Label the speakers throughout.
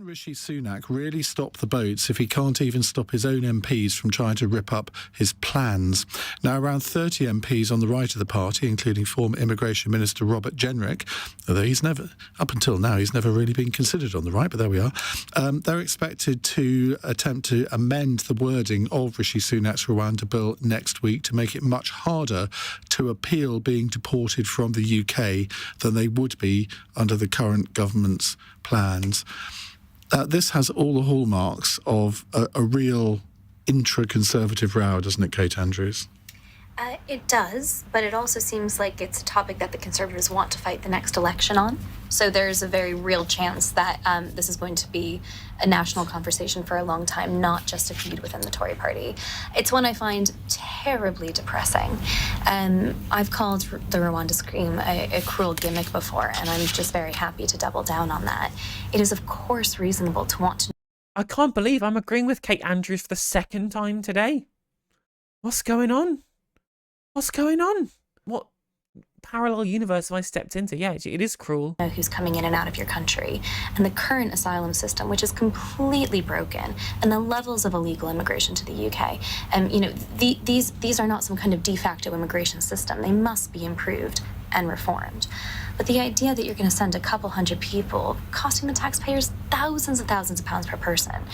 Speaker 1: Rishi Sunak really stop the boats if he can't even stop his own MPs from trying to rip up his plans? Now, around 30 MPs on the right of the party, including former Immigration Minister Robert Jenrick, although up until now, he's never really been considered on the right, but there we are, they're expected to attempt to amend the wording of Rishi Sunak's Rwanda bill next week to make it much harder to appeal being deported from the UK than they would be under the current government's plans. This has all the hallmarks of a real intra-Conservative row, doesn't it, Kate Andrews?
Speaker 2: It does, but it also seems like it's a topic that the Conservatives want to fight the next election on. So there's a very real chance that this is going to be a national conversation for a long time, not just a feud within the Tory party. It's one I find terribly depressing. I've called the Rwanda Scream a cruel gimmick before, and I'm just very happy to double down on that. It is, of course, reasonable to want to...
Speaker 3: I can't believe I'm agreeing with Kate Andrews for the second time today. What's going on? What's going on? What parallel universe have I stepped into? Yeah, it is cruel.
Speaker 2: Know who's coming in and out of your country, and the current asylum system, which is completely broken, and the levels of illegal immigration to the UK. These are not some kind of de facto immigration system. They must be improved and reformed. But the idea that you're going to send a couple hundred people, costing the taxpayers thousands and thousands of pounds per person,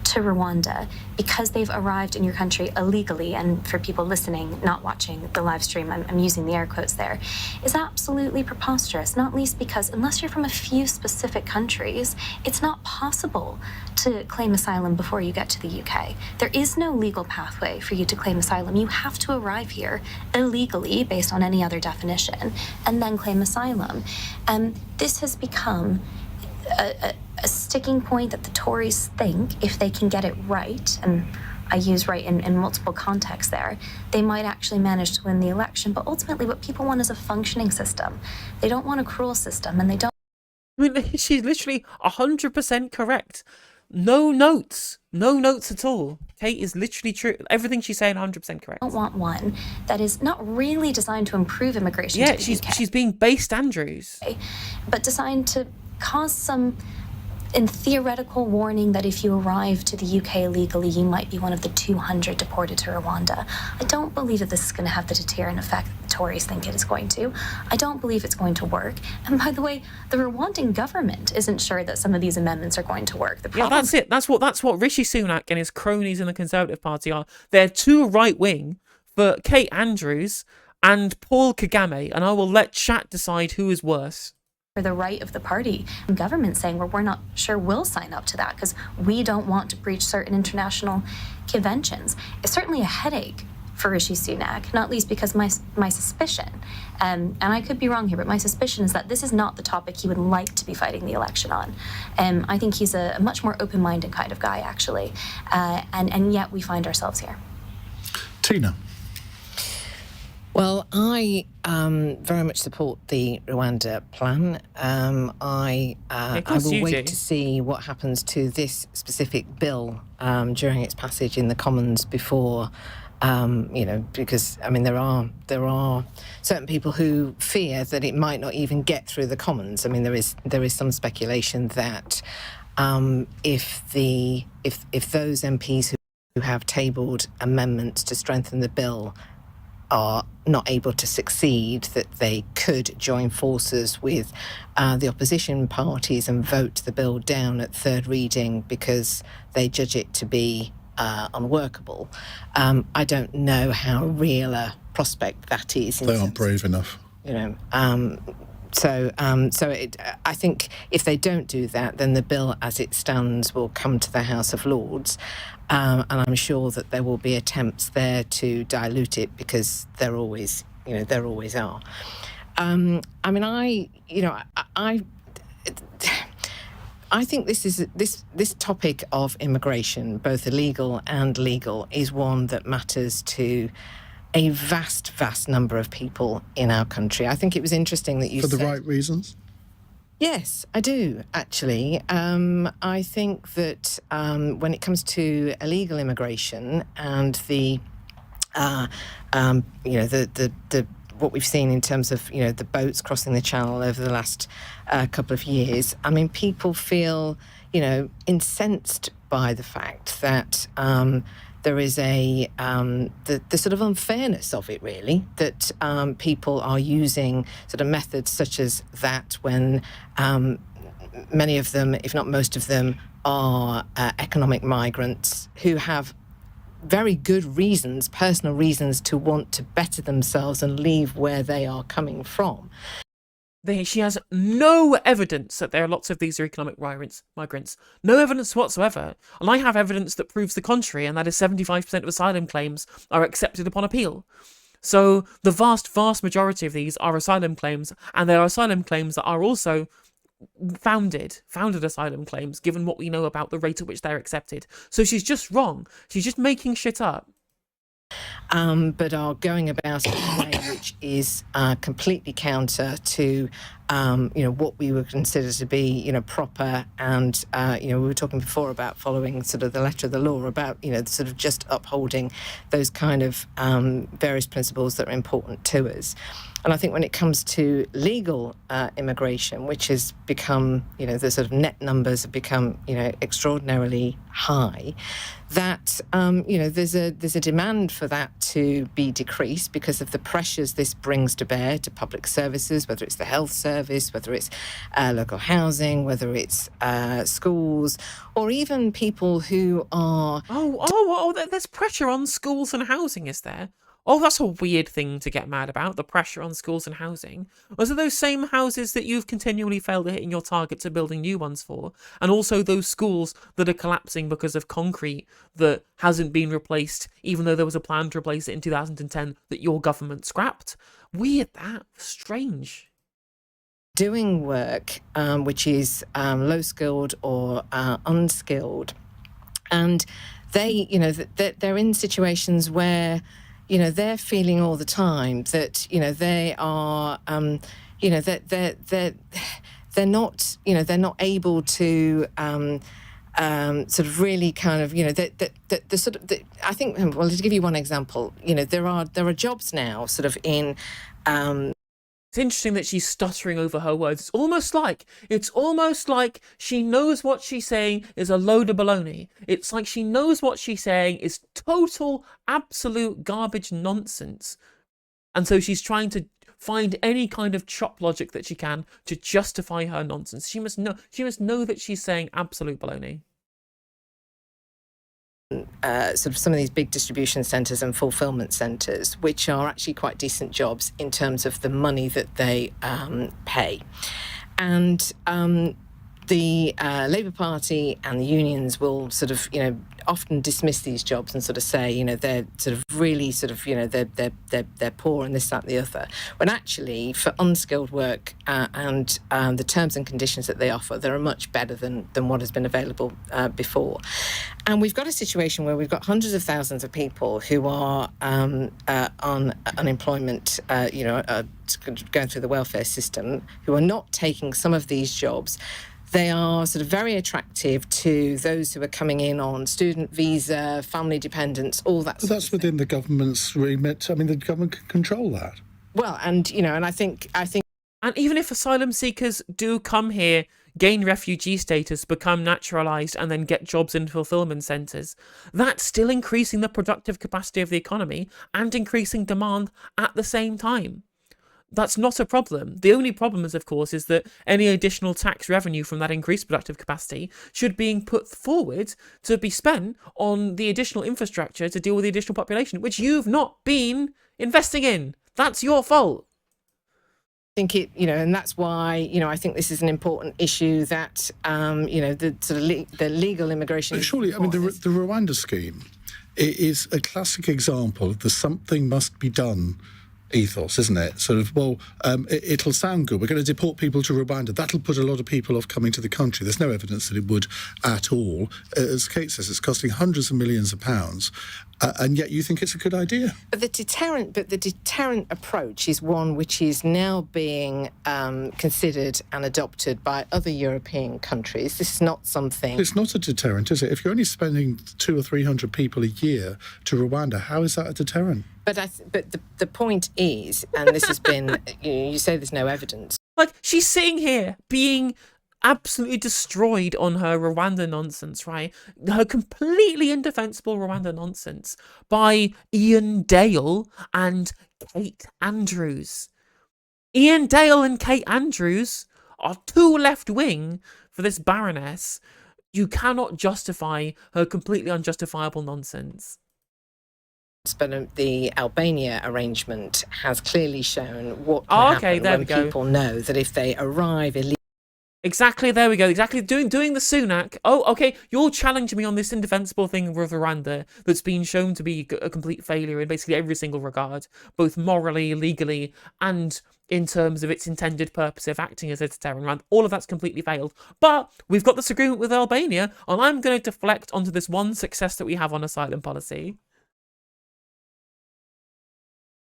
Speaker 2: to Rwanda because they've arrived in your country illegally, and for people listening, not watching the live stream, I'm using the air quotes there, is absolutely preposterous, not least because unless you're from a few specific countries, it's not possible to claim asylum before you get to the UK. There is no legal pathway for you to claim asylum. You have to arrive here illegally, based on any other definition, and then claim asylum. This has become a sticking point that the Tories think if they can get it right, and I use right in multiple contexts there, they might actually manage to win the election. But ultimately what people want is a functioning system. They don't want a cruel system, and they don't...
Speaker 3: I mean, she's literally 100% correct. No notes at all. Kate is literally true. Everything she's saying, 100% correct.
Speaker 2: I don't want one that is not really designed to improve immigration to the UK.
Speaker 3: She's being based Andrews.
Speaker 2: But designed to cause some in theoretical warning that if you arrive to the UK illegally, you might be one of the 200 deported to Rwanda. I don't believe that this is going to have the deterrent effect that the Tories think it is going to. I don't believe it's going to work. And by the way, the Rwandan government isn't sure that some of these amendments are going to work.
Speaker 3: Yeah, that's it. That's what Rishi Sunak and his cronies in the Conservative Party are. They're too right-wing for Kate Andrews and Paul Kagame, and I will let chat decide who is worse.
Speaker 2: For the right of the party and government saying, well, we're not sure we'll sign up to that because we don't want to breach certain international conventions. It's certainly a headache for Rishi Sunak, not least because my suspicion, and I could be wrong here, but my suspicion is that this is not the topic he would like to be fighting the election on. I think he's a much more open-minded kind of guy, actually, and yet we find ourselves here.
Speaker 1: Tina.
Speaker 4: Well, I very much support the Rwanda plan. I will wait to see what happens to this specific bill during its passage in the Commons before, because I mean there are certain people who fear that it might not even get through the Commons. I mean there is some speculation that if those MPs who have tabled amendments to strengthen the bill are not able to succeed, that they could join forces with the opposition parties and vote the bill down at third reading because they judge it to be unworkable. I don't know how real a prospect that is.
Speaker 1: They aren't brave enough.
Speaker 4: I think if they don't do that, then the bill as it stands will come to the House of Lords. And I'm sure that there will be attempts there to dilute it because there always are. I think this topic of immigration, both illegal and legal, is one that matters to a vast number of people in our country. I think it was interesting that you said...
Speaker 1: For the right reasons?
Speaker 4: Yes, I do, actually. I think that when it comes to illegal immigration and what we've seen in terms of, the boats crossing the channel over the last couple of years, I mean, people feel, incensed by the fact that there is the sort of unfairness of it, really, that people are using sort of methods such as that when many of them, if not most of them, are economic migrants who have very good reasons, personal reasons, to want to better themselves and leave where they are coming from.
Speaker 3: She has no evidence that there are lots of these economic migrants. No evidence whatsoever. And I have evidence that proves the contrary, and that is 75% of asylum claims are accepted upon appeal. So the vast, vast majority of these are asylum claims, and there are asylum claims that are also founded asylum claims, given what we know about the rate at which they're accepted. So she's just wrong. She's just making shit up.
Speaker 4: But are going about it in a way which is completely counter to, what we would consider to be, proper. And, we were talking before about following sort of the letter of the law, about, sort of just upholding those kind of various principles that are important to us. And I think when it comes to legal immigration, which has become, the sort of net numbers have become, extraordinarily high, that, there's a demand for that to be decreased because of the pressures this brings to bear to public services, whether it's the health service, whether it's local housing, whether it's schools, or even people who are...
Speaker 3: There's pressure on schools and housing, is there? Oh, that's a weird thing to get mad about, the pressure on schools and housing. Was it those same houses that you've continually failed at hitting your targets of building new ones for? And also those schools that are collapsing because of concrete that hasn't been replaced, even though there was a plan to replace it in 2010 that your government scrapped? Weird, that. Strange.
Speaker 4: Doing work which is low-skilled or unskilled. And they, they're in situations where... they're feeling all the time that, they are, they're not able to sort of really kind of, I think, well, to give you one example, there are jobs now sort of in...
Speaker 3: It's interesting that she's stuttering over her words. It's almost like she knows what she's saying is a load of baloney. It's like she knows what she's saying is total, absolute garbage nonsense. And so she's trying to find any kind of chop logic that she can to justify her nonsense. She must know that she's saying absolute baloney.
Speaker 4: Sort of some of these big distribution centres and fulfilment centres, which are actually quite decent jobs in terms of the money that they pay. And the Labour Party and the unions will sort of, often dismiss these jobs and sort of say, they're sort of really sort of, they're poor and this, that, and the other. When actually, for unskilled work and the terms and conditions that they offer, they're much better than what has been available before. And we've got a situation where we've got hundreds of thousands of people who are on unemployment, going through the welfare system, who are not taking some of these jobs. They are sort of very attractive to those who are coming in on student visa, family dependents, all that.
Speaker 1: That's within the government's remit. I mean, the government can control that.
Speaker 4: Well, and and I think.
Speaker 3: And even if asylum seekers do come here, gain refugee status, become naturalised, and then get jobs in fulfilment centres, that's still increasing the productive capacity of the economy and increasing demand at the same time. That's not a problem. The only problem is, of course, is that any additional tax revenue from that increased productive capacity should be put forward to be spent on the additional infrastructure to deal with the additional population, which you've not been investing in. That's your fault.
Speaker 4: I think and that's why, I think this is an important issue that, the sort of the legal immigration...
Speaker 1: But surely, I mean, the Rwanda scheme is a classic example of the something must be done ethos, isn't it? Sort of, it'll sound good. We're going to deport people to Rwanda. That'll put a lot of people off coming to the country. There's no evidence that it would at all. As Kate says, it's costing hundreds of millions of pounds, and yet you think it's a good idea.
Speaker 4: But the deterrent approach is one which is now being considered and adopted by other European countries. This is not something...
Speaker 1: It's not a deterrent, is it? If you're only spending 200 or 300 people a year to Rwanda, how is that a deterrent?
Speaker 4: But the point is, and this has been, you say there's no evidence.
Speaker 3: Like, she's sitting here being absolutely destroyed on her Rwanda nonsense, right? Her completely indefensible Rwanda nonsense by Ian Dale and Kate Andrews. Ian Dale and Kate Andrews are too left-wing for this Baroness. You cannot justify her completely unjustifiable nonsense.
Speaker 4: But the Albania arrangement has clearly shown what can happen when people know that if they arrive illegally.
Speaker 3: Exactly, there we go. Exactly, doing the Sunak. Oh, okay, you're challenging me on this indefensible thing with Rwanda that's been shown to be a complete failure in basically every single regard, both morally, legally, and in terms of its intended purpose of acting as a deterrent. Right? All of that's completely failed. But we've got this agreement with Albania, and I'm going to deflect onto this one success that we have on asylum policy.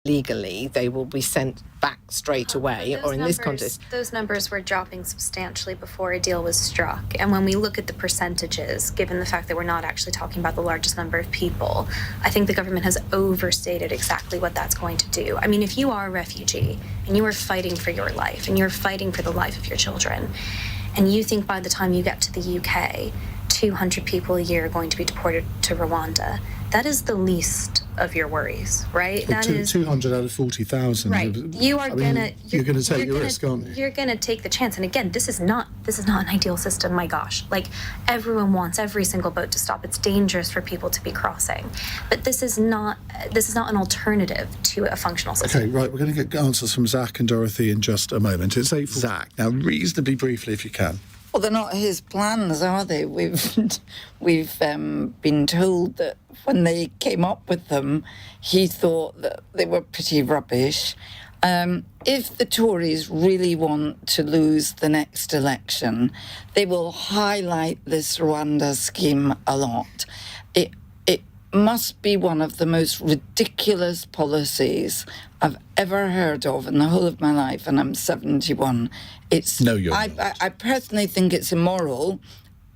Speaker 4: Legally, they will be sent back straight away, or in this context.
Speaker 2: Those numbers were dropping substantially before a deal was struck. And when we look at the percentages, given the fact that we're not actually talking about the largest number of people, I think the government has overstated exactly what that's going to do. I mean, if you are a refugee and you are fighting for your life and you're fighting for the life of your children, and you think by the time you get to the UK, 200 people a year are going to be deported to Rwanda, that is the least of your worries, right?
Speaker 1: Well, that is 200 out of 40,000.
Speaker 2: Right. You're gonna
Speaker 1: take your risk, aren't you?
Speaker 2: You're gonna take the chance. And again, this is not an ideal system. My gosh, like everyone wants every single boat to stop. It's dangerous for people to be crossing, but this is not an alternative to a functional system.
Speaker 1: Okay, right. We're going to get answers from Zack and Dorothy in just a moment. It's 8 Zack. Now, reasonably briefly, if you can.
Speaker 5: Well, they're not his plans, are they? We've been told that when they came up with them, he thought that they were pretty rubbish. If the Tories really want to lose the next election, they will highlight this Rwanda scheme a lot. It must be one of the most ridiculous policies I've ever heard of in the whole of my life, and I'm 71. I personally think it's immoral,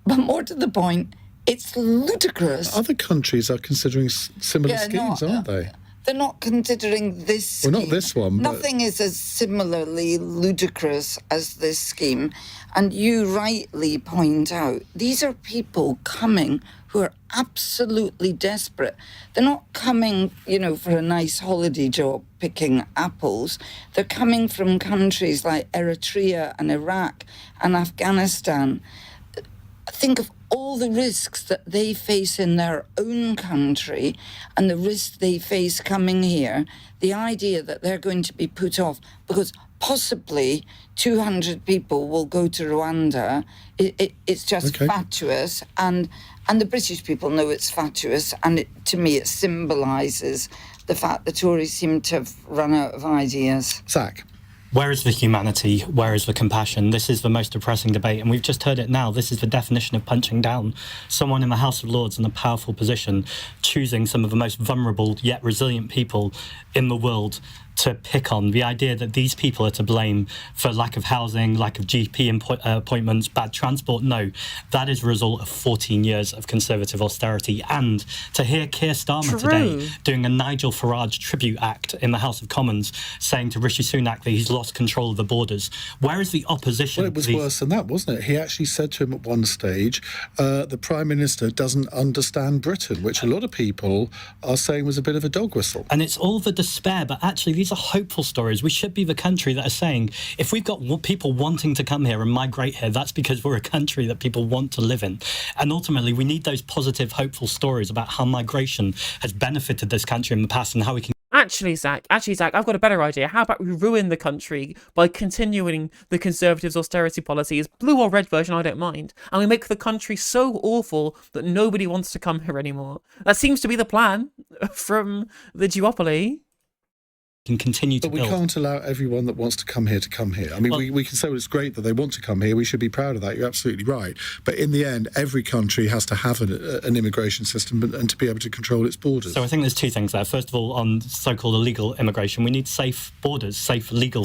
Speaker 5: but more to the point, it's ludicrous.
Speaker 1: Other countries are considering similar schemes, aren't they?
Speaker 5: They're not considering this scheme.
Speaker 1: Well, not this one.
Speaker 5: Nothing is as similarly ludicrous as this scheme. And you rightly point out, these are people coming who are absolutely desperate. They're not coming, for a nice holiday job picking apples. They're coming from countries like Eritrea and Iraq and Afghanistan. Think of all the risks that they face in their own country and the risks they face coming here. The idea that they're going to be put off because possibly 200 people will go to Rwanda, it's just fatuous. And the British people know it's fatuous, and to me it symbolises the fact the Tories seem to have run out of ideas.
Speaker 1: Zack.
Speaker 6: Where is the humanity? Where is the compassion? This is the most depressing debate, and we've just heard it now. This is the definition of punching down. Someone in the House of Lords in a powerful position, choosing some of the most vulnerable yet resilient people in the world to pick on. The idea that these people are to blame for lack of housing, lack of GP appointments, bad transport, no. That is a result of 14 years of Conservative austerity. And to hear Keir Starmer today doing a Nigel Farage tribute act in the House of Commons, saying to Rishi Sunak that he's lost control of the borders. Where is the opposition?
Speaker 1: Well, it was worse than that, wasn't it? He actually said to him at one stage, the Prime Minister doesn't understand Britain, which a lot of people are saying was a bit of a dog whistle.
Speaker 6: And it's all the despair, but actually these are hopeful stories. We should be the country that are saying, if we've got people wanting to come here and migrate here, that's because we're a country that people want to live in. And ultimately, we need those positive, hopeful stories about how migration has benefited this country in the past and how we can...
Speaker 3: Actually, Zack, I've got a better idea. How about we ruin the country by continuing the Conservatives' austerity policies, blue or red version, I don't mind, and we make the country so awful that nobody wants to come here anymore. That seems to be the plan from the duopoly.
Speaker 6: can continue to
Speaker 1: build.
Speaker 6: build.
Speaker 1: But we can't allow everyone that wants to come here to come here. I mean, we can say, well, it's great that they want to come here. We should be proud of that. You're absolutely right. But in the end, every country has to have an immigration system and to be able to control its borders.
Speaker 6: So I think there's two things there. First of all, on so-called illegal immigration, we need safe borders, safe legal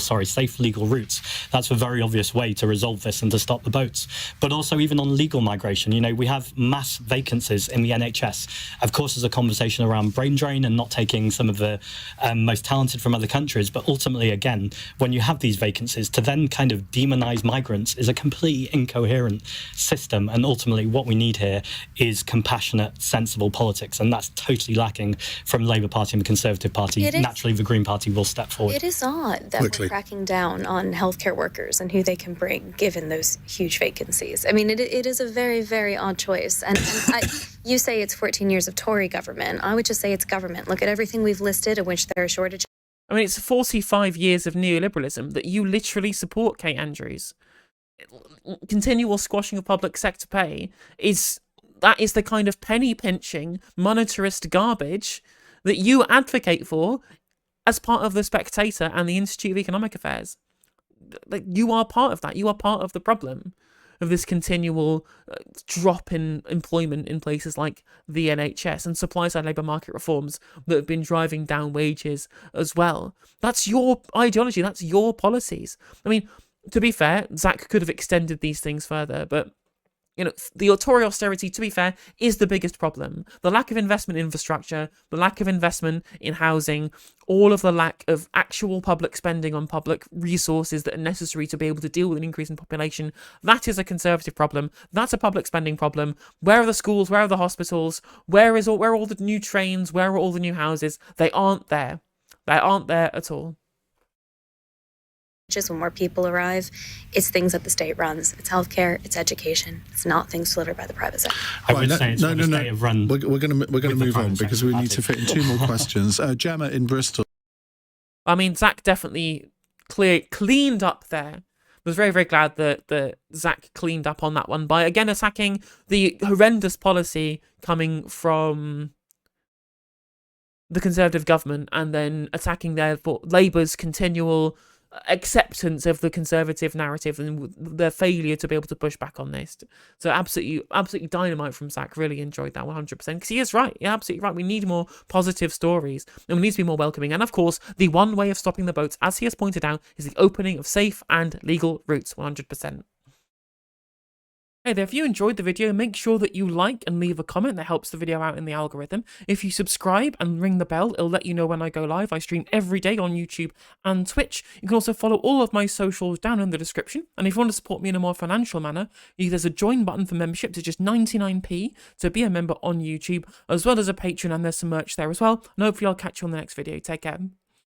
Speaker 6: routes. That's a very obvious way to resolve this and to stop the boats. But also even on legal migration, you know, we have mass vacancies in the NHS. Of course, there's a conversation around brain drain and not taking some of the most talented from other countries, but ultimately, again, when you have these vacancies, to then kind of demonize migrants is a completely incoherent system, and ultimately what we need here is compassionate, sensible politics, and that's totally lacking from the Labour Party and the Conservative Party. Naturally, the Green Party will step forward.
Speaker 2: It is odd that we're cracking down on healthcare workers and who they can bring, given those huge vacancies. I mean, it is a very, very odd choice, and you say it's 14 years of Tory government. I would just say it's government. Look at everything we've listed in which there are shortages.
Speaker 3: I mean, it's 45 years of neoliberalism that you literally support, Kate Andrews. Continual squashing of public sector pay is the kind of penny-pinching, monetarist garbage that you advocate for as part of The Spectator and the Institute of Economic Affairs. Like, you are part of that. You are part of the problem of this continual drop in employment in places like the NHS and supply-side labour market reforms that have been driving down wages as well. That's your ideology. That's your policies. I mean, to be fair, Zack could have extended these things further, but you know, the Tory austerity, to be fair, is the biggest problem. The lack of investment in infrastructure, the lack of investment in housing, all of the lack of actual public spending on public resources that are necessary to be able to deal with an increase in population, that is a Conservative problem. That's a public spending problem. Where are the schools? Where are the hospitals? Where are all the new trains? Where are all the new houses? They aren't there. They aren't there at all.
Speaker 2: When more people arrive, it's things that the state runs. It's healthcare, it's education. It's not things delivered by the private sector.
Speaker 6: I would say it's the state have run.
Speaker 1: We're going to move on because we need to fit in two more questions. Gemma in Bristol.
Speaker 3: I mean, Zack definitely cleaned up there. I was very, very glad that Zack cleaned up on that one by, again, attacking the horrendous policy coming from the Conservative government and then attacking Labour's continual acceptance of the Conservative narrative and their failure to be able to push back on this. So absolutely dynamite from Zack. Really enjoyed that 100%, because he is right. You're absolutely right. We need more positive stories and we need to be more welcoming. And of course, the one way of stopping the boats, as he has pointed out, is the opening of safe and legal routes. 100%. Hey there, if you enjoyed the video, make sure that you like and leave a comment. That helps the video out in the algorithm. If you subscribe and ring the bell, it'll let you know when I go live. I stream every day on YouTube and Twitch. You can also follow all of my socials down in the description. And if you want to support me in a more financial manner, there's a join button for membership. It's just 99p to be a member on YouTube, as well as a Patreon, and there's some merch there as well. And hopefully I'll catch you on the next video. Take care.